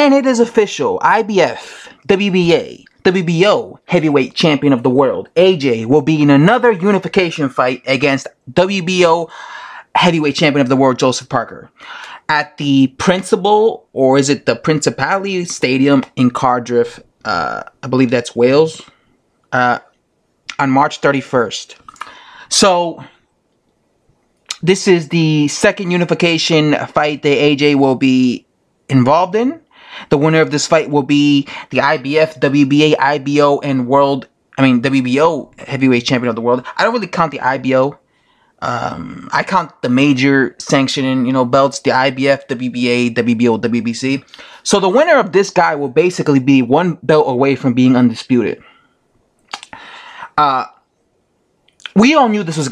And it is official. IBF, WBA, WBO heavyweight champion of the world, AJ, will be in another unification fight against WBO heavyweight champion of the world, Joseph Parker, at the Principal, or is it the Principality Stadium in Cardiff, I believe that's Wales, on March 31st. So, this is the second unification fight that AJ will be involved in. The winner of this fight will be the IBF, WBA, IBO, and WBO heavyweight champion of the world. I don't really count the IBO. I count the major sanctioning, belts, the IBF, WBA, WBO, WBC. So the winner of this guy will basically be one belt away from being undisputed. We all knew this was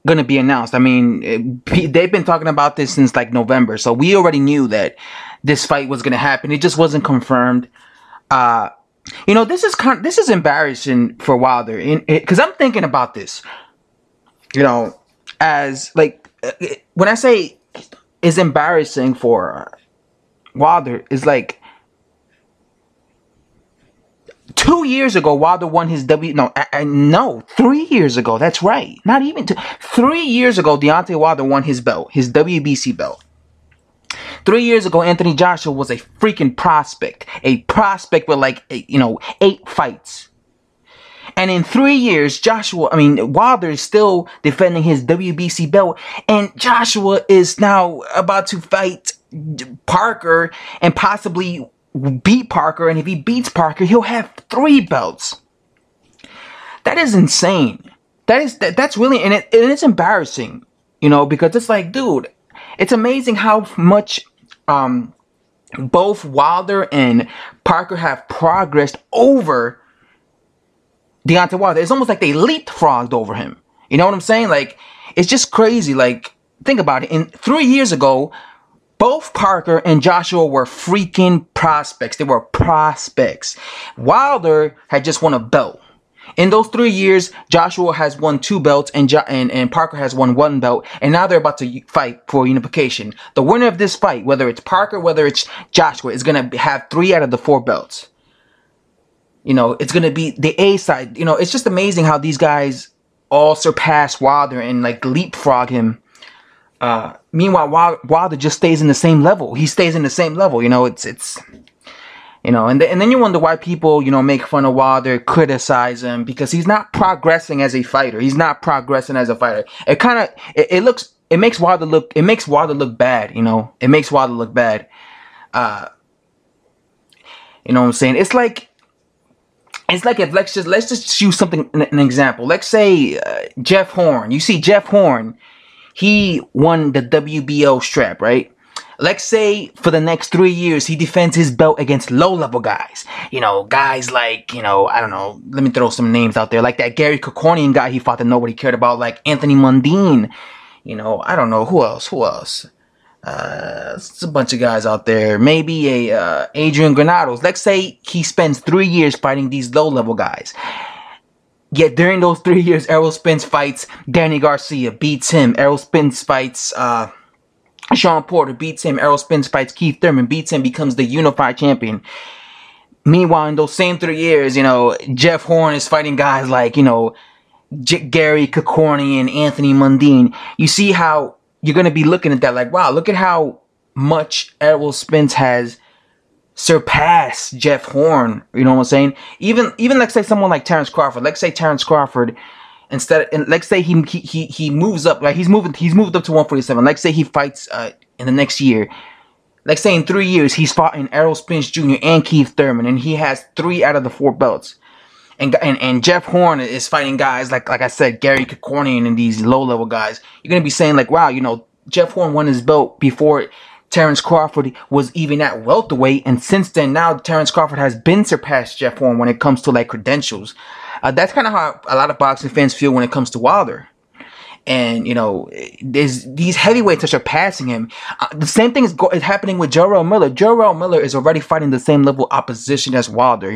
going to be announced. I mean, they've been talking about this since like November, so we already knew that this fight was going to happen. It just wasn't confirmed. This is embarrassing for Wilder, because I'm thinking about this. As like when I say it's embarrassing for Wilder, is like 2 years ago, Wilder won his 3 years ago. That's right. Not even 3 years ago, Deontay Wilder won his belt, his WBC belt. 3 years ago, Anthony Joshua was a freaking prospect. A prospect with 8 fights. And in 3 years, Wilder is still defending his WBC belt. And Joshua is now about to fight Parker and possibly beat Parker. And if he beats Parker, he'll have 3 belts. That is insane. That's really, and it's embarrassing, because it's like, dude, it's amazing how much both Wilder and Parker have progressed over Deontay Wilder. It's almost like they leapfrogged over him. You know what I'm saying? Like, it's just crazy. Like, think about it. 3 years ago, both Parker and Joshua were freaking prospects. They were prospects. Wilder had just won a belt. In those 3 years, Joshua has won 2 belts and Parker has won 1 belt. And now they're about to fight for unification. The winner of this fight, whether it's Parker, whether it's Joshua, is going to have 3 out of the 4 belts. It's going to be the A side. It's just amazing how these guys all surpass Wilder and leapfrog him. Meanwhile, Wilder just stays in the same level. He stays in the same level. And then you wonder why people, make fun of Wilder, criticize him, because he's not progressing as a fighter. He's not progressing as a fighter. It makes Wilder look bad. It makes Wilder look bad. You know what I'm saying? It's like if let's just use something, an example. Let's say Jeff Horn. You see Jeff Horn, he won the WBO strap, right? Let's say for the next 3 years he defends his belt against low-level guys. Guys like, I don't know, let me throw some names out there. Like that Gary Kokornian guy he fought that nobody cared about, like Anthony Mundine. I don't know, who else? It's a bunch of guys out there. Maybe Adrian Granados. Let's say he spends 3 years fighting these low-level guys. Yet during those 3 years, Errol Spence fights Danny Garcia, beats him. Errol Spence fights Sean Porter, beats him. Errol Spence fights Keith Thurman, beats him, becomes the unified champion. Meanwhile, in those same 3 years, Jeff Horn is fighting guys like, Gary Kokornian, Anthony Mundine. You see how you're going to be looking at that like, wow, look at how much Errol Spence has surpassed Jeff Horn. You know what I'm saying? Even let's say someone like Terrence Crawford. Let's say Terrence Crawford, let's say he moves up, like he's moved up to 147. Let's say he fights in the next year. Let's say in 3 years he's fought in Errol Spence Jr. and Keith Thurman, and he has 3 out of the 4 belts. And Jeff Horn is fighting guys like I said, Gary Kokornian and these low-level guys. You're going to be saying like, wow, Jeff Horn won his belt before Terrence Crawford was even at welterweight. And since then, now Terrence Crawford has been surpassed Jeff Horn when it comes to credentials. That's kind of how a lot of boxing fans feel when it comes to Wilder. And, there's these heavyweights that are surpassing him. The same thing is happening with Jarrell Miller. Jarrell Miller is already fighting the same level opposition as Wilder,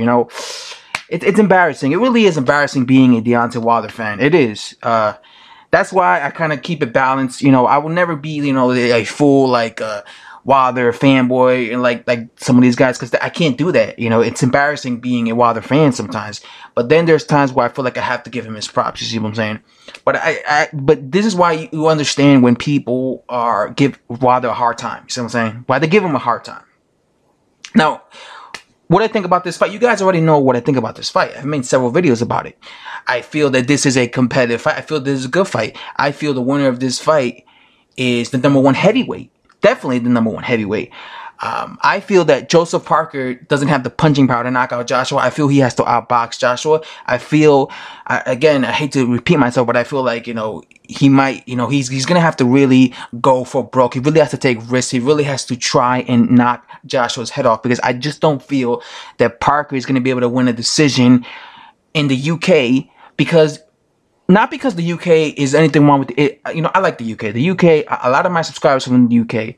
It's embarrassing. It really is embarrassing being a Deontay Wilder fan. It is. That's why I kind of keep it balanced. I will never be, a fool like Wilder fanboy and like some of these guys, because I can't do that. You know, it's embarrassing being a Wilder fan sometimes. But then there's times where I feel like I have to give him his props. You see what I'm saying? But but this is why you understand when people give Wilder a hard time. You see what I'm saying? Why they give him a hard time. Now, what I think about this fight, you guys already know what I think about this fight. I've made several videos about it. I feel that this is a competitive fight. I feel this is a good fight. I feel the winner of this fight is the #1 heavyweight. Definitely the #1 heavyweight. I feel that Joseph Parker doesn't have the punching power to knock out Joshua. I feel he has to outbox Joshua. I feel, again, I hate to repeat myself, but I feel like, you know, he might, you know, he's going to have to really go for broke. He really has to take risks. He really has to try and knock Joshua's head off, because I just don't feel that Parker is going to be able to win a decision in the UK, because not because the UK is anything wrong with it. You know, I like the UK. The UK, a lot of my subscribers from the UK,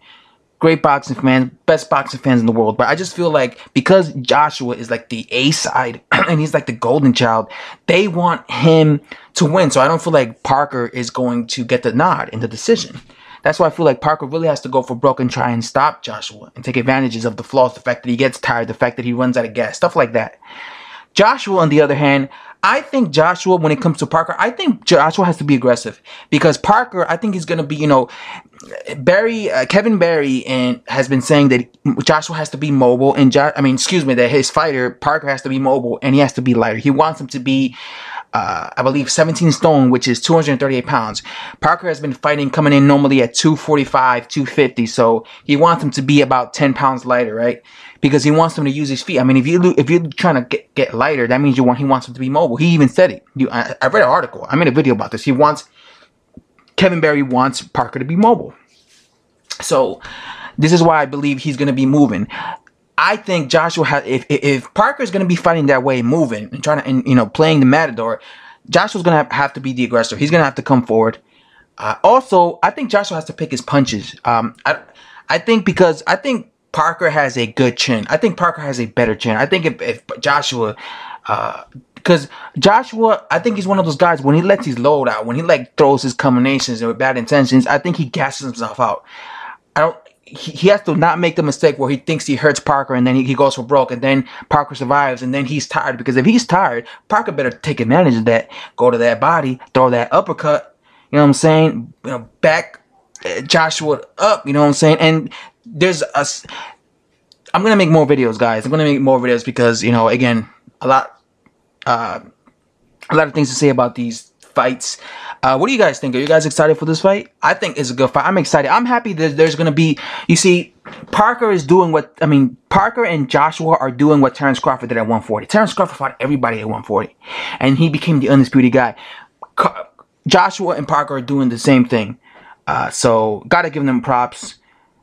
great boxing fans, best boxing fans in the world. But I just feel like because Joshua is like the A side and he's like the golden child, they want him to win. So I don't feel like Parker is going to get the nod in the decision. That's why I feel like Parker really has to go for broke and try and stop Joshua and take advantages of the flaws, the fact that he gets tired, the fact that he runs out of gas, stuff like that. Joshua, on the other hand, I think Joshua, when it comes to Parker, I think Joshua has to be aggressive, because Parker, I think he's going to be, you know, Kevin Barry has been saying that Joshua has to be mobile, and that his fighter Parker has to be mobile and he has to be lighter. He wants him to be, I believe, 17 stone, which is 238 pounds. Parker has been fighting, coming in normally at 245, 250, so he wants him to be about 10 pounds lighter, right? Because he wants him to use his feet. I mean, if you're trying to get lighter, that means he wants him to be mobile. He even said it. I read an article. I made a video about this. Kevin Barry wants Parker to be mobile. So this is why I believe he's going to be moving. I think Joshua if Parker is going to be fighting that way, moving and trying to, and, you know, playing the matador, Joshua's going to have to be the aggressor. He's going to have to come forward. Also, I think Joshua has to pick his punches. I think Parker has a good chin. I think Parker has a better chin. I think if Joshua, because Joshua, I think he's one of those guys, when he lets his load out, when he like throws his combinations with bad intentions, I think he gasses himself out. He has to not make the mistake where he thinks he hurts Parker and then he goes for broke, and then Parker survives and then he's tired. Because if he's tired, Parker better take advantage of that, go to that body, throw that uppercut, you know what I'm saying, you know, back Joshua up, you know what I'm saying. And I'm gonna make more videos, guys. I'm gonna make more videos because, you know, again, a lot of things to say about these fights. What do you guys think? Are you guys excited for this fight? I think it's a good fight. I'm excited. I'm happy that there's gonna be, you see, Parker and Joshua are doing what Terence Crawford did at 140. Terence Crawford fought everybody at 140, and he became the undisputed guy. Joshua and Parker are doing the same thing. So gotta give them props.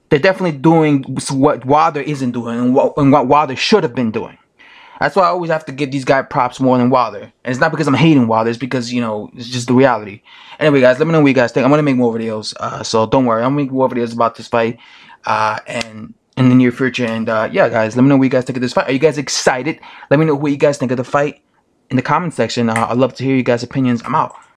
They're definitely doing what Wilder isn't doing, and what Wilder should have been doing. That's why I always have to give these guys props more than Wilder. And it's not because I'm hating Wilder, it's because, you know, it's just the reality. Anyway, guys, let me know what you guys think. I'm going to make more videos, so don't worry. I'm going to make more videos about this fight and in the near future. And yeah, guys, let me know what you guys think of this fight. Are you guys excited? Let me know what you guys think of the fight in the comment section. I'd love to hear you guys' opinions. I'm out.